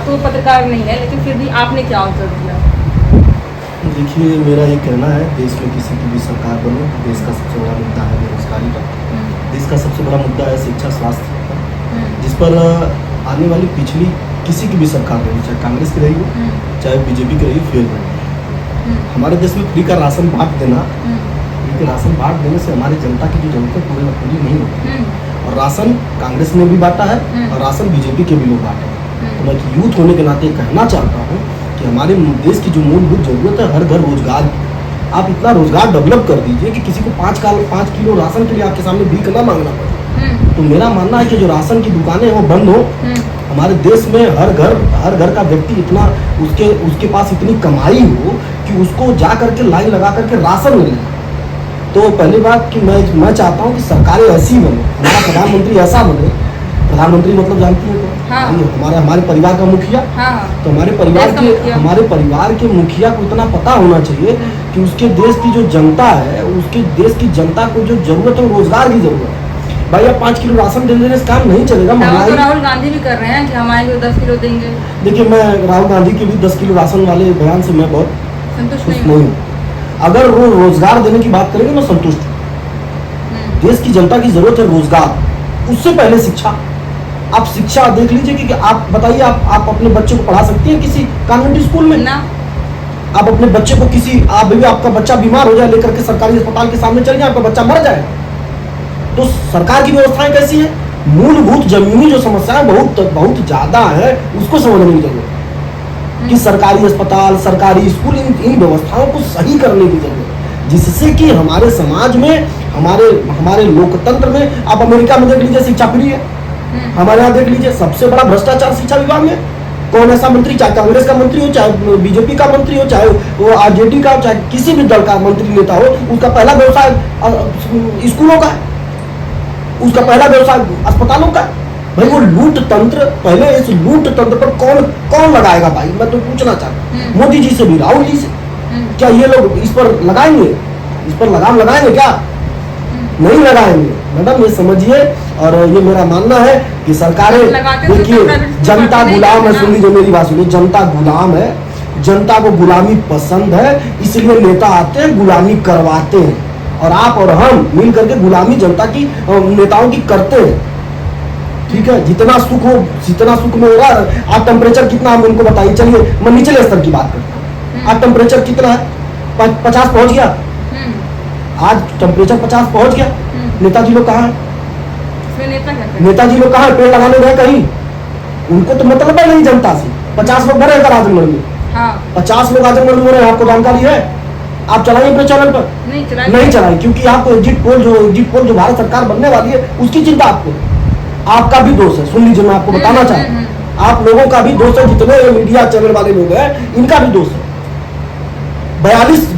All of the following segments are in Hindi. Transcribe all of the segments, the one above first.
तो पत्रकार नहीं है, लेकिन फिर भी आपने क्या उत्तर दिया? देखिए, मेरा ये कहना है, देश में किसी की भी सरकार बने, देश का सबसे बड़ा मुद्दा है बेरोजगारी का। देश का सबसे बड़ा मुद्दा है शिक्षा स्वास्थ्य का, जिस पर आने वाली पिछली किसी की भी सरकार रही, चाहे कांग्रेस की रही हो चाहे बीजेपी की रही हो, फेल रही। हमारे देश में फ्री का राशन बांट देना, फ्री के राशन बांट देने से हमारी जनता की जो जरूरतें पूरी नहीं होती। और राशन कांग्रेस ने भी बांटा है और राशन बीजेपी के भी लोग बांटे हैं। तो मैं यूथ होने के नाते कहना चाहता हूँ कि हमारे देश की जो मूलभूत जरूरत है, हर घर रोजगार, आप इतना रोजगार डेवलप कर दीजिए कि किसी को 5 किलो राशन के लिए आपके सामने भीख ना मांगना पड़े। तो मेरा मानना है कि जो राशन की दुकानें हैं वो बंद हो। हमारे देश में हर घर का व्यक्ति इतना उसके पास इतनी कमाई हो कि उसको जा करके लाइन लगा करके राशन मिले। तो पहली बात कि मैं चाहता हूँ कि सरकारें ऐसी बने, हमारा प्रधानमंत्री ऐसा बने। प्रधानमंत्री मतलब जानती है तो हाँ। हमारे परिवार का मुखिया हाँ। तो हमारे परिवार के मुखिया को इतना पता होना चाहिए कि उसके देश की जो जनता है, उसके देश की जनता को जो जरूरत है रोजगार की जरूरत है। भाई आप 5 किलो राशन दे देने से काम नहीं चलेगा। तो राहुल गांधी भी कर रहे हैं कि हम आएंगे 10 किलो देंगे। देखिए, मैं राहुल गांधी के भी 10 किलो राशन वाले बयान से मैं बहुत संतुष्ट नहीं हूँ। अगर वो रोजगार देने की बात करेंगे मैं संतुष्ट हूँ। देश की जनता की जरूरत है रोजगार, उससे पहले शिक्षा। आप शिक्षा देख लीजिए कि आप बताइए, आप अपने बच्चे को पढ़ा सकती हैं किसी कॉन्वेंट स्कूल में ना? आप अपने बच्चे को आपका बच्चा बीमार हो जाए, लेकर के सरकारी अस्पताल के सामने चल जाए, आपका बच्चा मर जाए। तो सरकार की व्यवस्थाएं कैसी है? मूलभूत जमीनी जो समस्याएं बहुत ज्यादा है, उसको समझने की जरूरत है कि सरकारी अस्पताल, सरकारी स्कूल, इन व्यवस्थाओं को सही करने की जरूरत है, जिससे कि हमारे समाज में, हमारे लोकतंत्र में, आप अमेरिका में देख लीजिए शिक्षा फ्री है। हमारे यहाँ देख लीजिए सबसे बड़ा भ्रष्टाचार शिक्षा विभाग में। कौन ऐसा मंत्री, चाहे कांग्रेस का मंत्री हो, चाहे बीजेपी का मंत्री हो, चाहे वो आरजेडी का, चाहे किसी भी दल का मंत्री नेता हो, उसका पहला व्यवसाय स्कूलों का है, उसका पहला व्यवसाय अस्पतालों का। भाई वो लूट तंत्र, पहले इस लूट तंत्र पर कौन लगाएगा? भाई मैं तो पूछना चाहता हूँ मोदी जी से भी, राहुल जी से, क्या ये लोग इस पर लगाएंगे? इस पर लगाम लगाएंगे क्या? नहीं लगाएंगे। मैडम ये समझिए, और ये मेरा मानना है कि सरकारें, देखिए जनता गुलाम है। सुन लीजिए मेरी बात सुनिए, जनता गुलाम है, जनता को गुलामी पसंद है, इसलिए नेता आते हैं गुलामी करवाते हैं, और आप और हम मिल करके गुलामी जनता की, नेताओं की करते हैं। ठीक है, जितना सुख में हो रहा है। आप टेम्परेचर कितना, हम उनको बताइए। चलिए मैं निचले स्तर की बात करता हूँ। आज टेम्परेचर कितना है? 50 पहुंच गया। आज टेम्परेचर 50 पहुंच गया। नेताजी लोग कहाँ हैं? नेताजी लोग कहाँ? पेड़ लगाने गए कहीं? उनको तो मतलब है नहीं जनता से। 50 लोग मरे अगर आजमगढ़ में, 50 लोग आजमगढ़ में मरे, आपको जानकारी है? आप चलाइए अपने चैनल पर? नहीं चलाइए, क्योंकि आपको एग्जिट पोल जो भारत सरकार बनने वाली है उसकी चिंता आपको। आपका भी दोष है। सुन लीजिए, मैं आपको बताना चाहता हूँ, आप लोगों का भी दोष है, जितने मीडिया चैनल वाले लोग हैं इनका भी दोष है।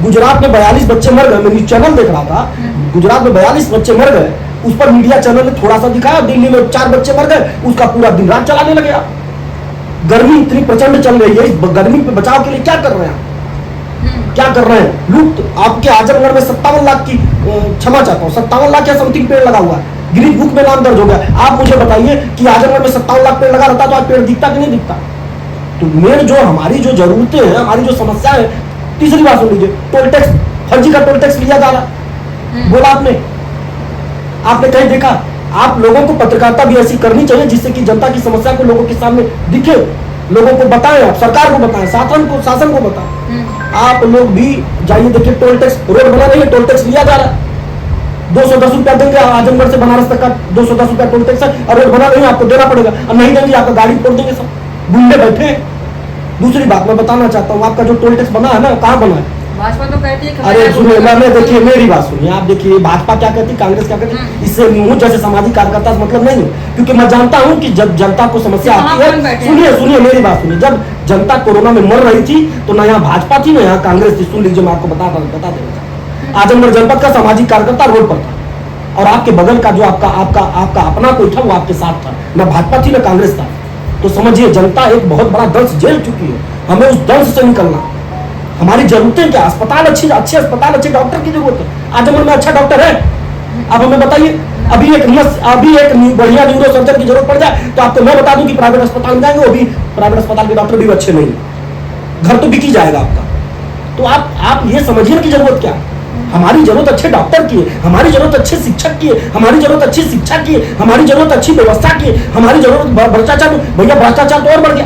गुजरात में 42 बच्चे मर गए। मैं न्यूज चैनल देख रहा था, गुजरात में 42 बच्चे मर गए, उस पर मीडिया चैनल ने थोड़ा सा दिखाया। दिल्ली में 4 बच्चे मर गए, उसका पूरा दिन रात चलाने लगे। आप गर्मी इतनी प्रचंड चल रही है, इस गर्मी पे बचाव के लिए क्या कर रहे हैं? क्या कर रहे हैं? लूट। आपके आजमगढ़ में 57 लाख की, क्षमा चाहता हूँ, 57 लाख या समथिंग पेड़ लगा हुआ है, ग्रीन बुक में नाम दर्ज हो गया। आप मुझे बताइए कि आजमगढ़ में 57 लाख पेड़ लगा रहता तो आज पेड़ दिखता कि नहीं दिखता? तो मेन जो हमारी जो जरूरतें हैं, हमारी जो समस्या है। तीसरी बात सुन लीजिए, टोल टैक्स, फर्जी का टोल टैक्स लिया जा रहा। बोला आपने कहीं देखा? आप लोगों को पत्रकारिता भी ऐसी करनी चाहिए जिससे कि जनता की समस्या को लोगों के सामने दिखे, लोगों को बताएं, आप सरकार को बताएं, शासन को बताएं। आप लोग भी जाइए, देखिए टोल टैक्स, रोड बना रही है, टोल टैक्स लिया जा रहा है। 210 रुपया देंगे, आजमगढ़ से बनारस तक का 210 रुपया टोल टैक्स है, और रोड बना रही है, आपको देना पड़ेगा, और नहीं देंगे आपका गाड़ी फोड़ देंगे, सब गुंडे बैठे। दूसरी बात मैं बताना चाहता हूँ, आपका जो टोल टैक्स बना है ना, कहाँ बना है? भाजपा तो कहती है। अरे सुनिए, मैं देखिए मेरी बात सुनिए, आप देखिए भाजपा क्या कहती है, कांग्रेस क्या कहती है, इससे मुझ जैसे सामाजिक कार्यकर्ता से मतलब नहीं है, क्योंकि मैं जानता हूँ कि जब जनता को समस्या आती है, सुनिए मेरी बात सुनिए, जब जनता कोरोना में मर रही थी तो ना यहाँ भाजपा थी ना यहाँ कांग्रेस थी। सुन लीजिए, मैं आपको बता देना, आजमगढ़ जनपद का सामाजिक कार्यकर्ता रोड पर था, और आपके बगल का जो आपका अपना कोई था वो आपके साथ था, ना भाजपा थी ना कांग्रेस था। तो समझिए, जनता एक बहुत बड़ा दंश झेल चुकी है, हमें उस दंश से निकलना। हमारी जरूरतें क्या? अस्पताल अच्छे अस्पताल, अच्छे डॉक्टर की जरूरत है। आजमगढ़ में अच्छा डॉक्टर है? आप हमें बताइए। अभी एक बढ़िया न्यूरो सर्जन की जरूरत पड़ जाए तो आपको मैं बता दूं कि प्राइवेट अस्पताल में जाएंगे, वो भी प्राइवेट अस्पताल के डॉक्टर भी अच्छे नहीं है, घर तो बिक ही जाएगा आपका। तो आप ये समझिए कि जरूरत क्या है। हमारी जरूरत अच्छे डॉक्टर की है, हमारी जरूरत अच्छे शिक्षक की है, हमारी जरूरत अच्छी शिक्षा की है, हमारी जरूरत अच्छी व्यवस्था की है, हमारी जरूरत भ्रष्टाचार। भैया भ्रष्टाचार तो और बढ़ गया,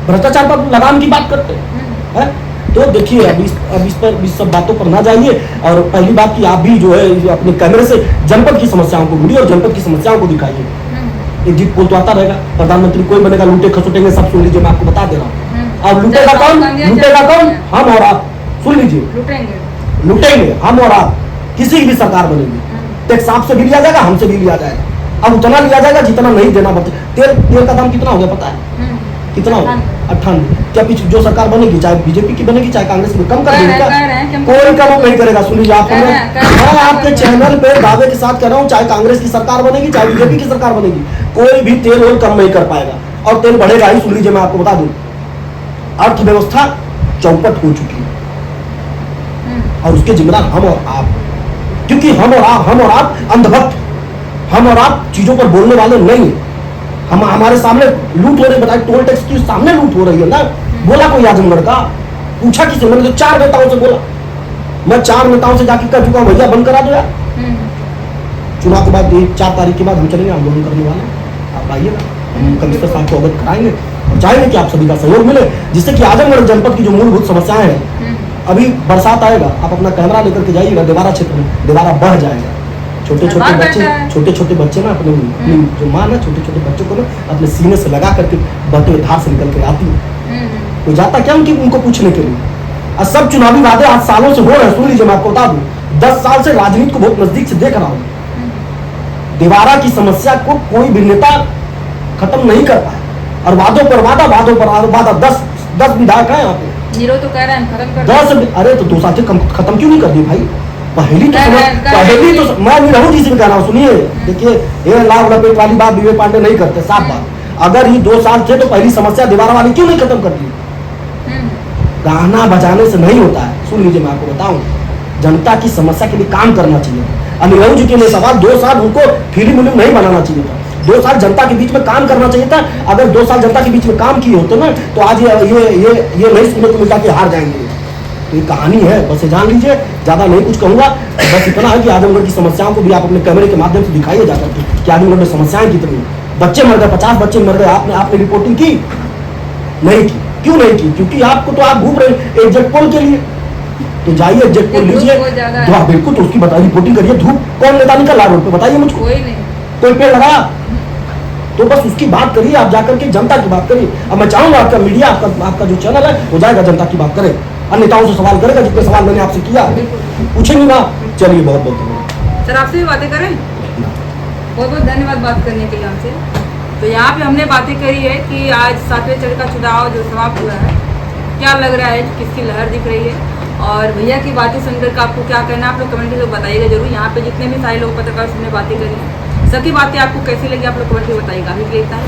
भ्रष्टाचार पर लगाम की बात करते हैं। तो देखिए अब इस सब बातों पर ना जाइए। और पहली बात कि आप भी जो है अपने कैमरे से जनपद की समस्याओं को ढूंढिए और जनपद की समस्याओं को दिखाइए। एग्जिट पोल तो आता रहेगा, प्रधानमंत्री कोई बनेगा, लूटे खसोटेंगे, सब सुन लीजिए, मैं आपको बता दे रहा हूँ। अब लूटेगा कौन? हम और आप। सुन लीजिए, लूटेंगे हम और आप, किसी की भी सरकार बनेगी। टैक्स आपसे भी लिया जाएगा, हमसे भी लिया जाएगा। अब उतना लिया जाएगा जितना नहीं देना पड़ता। तेल का दाम कितना हो गया पता है? कितना हो? 98। क्या पीछे जो सरकार बनेगी, चाहे बीजेपी की बनेगी चाहे कांग्रेस की, कम कर देगी? कोई कम नहीं करेगा। सुन लीजिए, मैं आपके चैनल पे दावे के साथ कह रहा हूँ, चाहे कांग्रेस की सरकार बनेगी चाहे बीजेपी की सरकार बनेगी, कोई भी तेल और कम नहीं कर पाएगा और तेल बढ़ेगा ही। सुन लीजिए, मैं आपको बता दूं, अर्थव्यवस्था चौपट हो चुकी है और उसके जिम्मेदार हम और आप, क्योंकि हम और आप अंधभक्त, हम और आप चीजों पर बोलने वाले नहीं। हम हमारे सामने लूट हो रही, बताए टोल टैक्स की सामने लूट हो रही है ना। बोला कोई आजमगढ़ का? पूछा किसी? मैंने तो 4 नेताओं से बोला, मैं 4 नेताओं से जाके कह चुका हूं, भैया बंद करा दो यार। चुनाव के बाद 4 तारीख के बाद हम चलेंगे आंदोलन करने वाले, आप आइएगा, हम कमिश्नर साहब को अवगत कराएंगे और चाहेंगे कि आप सभी का सहयोग मिले, जिससे कि आजमगढ़ जनपद की जो मूलभूत समस्याएं हैं, अभी बरसात आएगा, आप अपना कैमरा लेकर के जाइएगा, देवारा क्षेत्र में देवारा बढ़ जाएगा। छोटे छोटे बच्चे ना अपने जो माँ ना छोटे छोटे बच्चों को ना अपने सीने से लगा करके बहते हुए धार से निकल के आती है। कोई जाता क्या उनको पूछने के लिए? और सब चुनावी वादे आज सालों से हो रहे हैं। सुन लीजिए, मैं आपको बता दूं, 10 साल से राजनीति को बहुत नजदीक से देख रहा हूँ। देवारा की समस्या को कोई भी नेता खत्म नहीं कर पाया और वादों पर वादा 10 विधायक है यहाँ पे। नीरो तो कह रहे हैं खत्म कर 10। अरे तो 2 साल से खत्म क्यों नहीं कर दी भाई? पहली तो मैं निरहू जी से भी कह रहा हूँ, सुनिए, देखिए ये लाभ लपेट वाली बात विवेक पांडे नहीं करते, साफ बात। अगर ये 2 साल थे तो पहली समस्या दीवार वाली क्यों नहीं खत्म कर दी? गाना बजाने से नहीं होता है। सुन लीजिए, मैं आपको बताऊं, जनता की समस्या के लिए काम करना चाहिए। निरहू जी के लिए सवाल, 2 साल उनको फिल्म नहीं बनाना चाहिए था, 2 साल जनता के बीच में काम करना चाहिए था। अगर 2 साल जनता के बीच में काम किए होते ना तो आज ये नहीं सुनने को मिलता कि हार जाएंगे। तो ये कहानी है, बस ये जान लीजिए, ज्यादा नहीं कुछ कहूंगा। बस इतना है कि आजमगढ़ की समस्याओं को भी आप अपने कैमरे के माध्यम से दिखाइए जाकर कि आजमगढ़ में समस्याएं कितनी। बच्चे मर गए, 50 बच्चे मर गए, आपने रिपोर्टिंग की नहीं की? क्यों नहीं की? क्योंकि आपको तो आप घूम रहे एग्जिट पोल के लिए। तो जाइए एग्जिट पोल लीजिए, बिल्कुल, तो उसकी बताइए, रिपोर्टिंग करिए। धूप कौन नेता निकला रोड पे, बताइए मुझको? कोई पेड़ लगाया? तो बस उसकी बात करिए, आप जाकर के जनता की बात करिए। अब मैं चाहूंगा आपका मीडिया, आपका जो चैनल है वो जाएगा जनता की बात करे, अन्य नेताओं से सवाल करेगा जितने सवाल मैंने आपसे किया पूछेंगे ना। चलिए, बहुत बहुत धन्यवाद सर, आपसे भी बातें करें। बहुत बहुत धन्यवाद बात करने के लिए हमसे। तो यहाँ पे हमने बातें करी है कि आज 7वें चरण का चुनाव जो समाप्त हुआ है, क्या लग रहा है, किसकी लहर दिख रही है, और भैया की बातें सुनकर के आपको क्या कहना है, आप लोग कमेंट में बताइएगा जरूर। यहाँ पे जितने भी सारे लोग पत्रकार से बातें करी, सबकी बातें आपको कैसी लगी आप लोग कमेंट में बताइएगा। अभी के लिए इतना ही।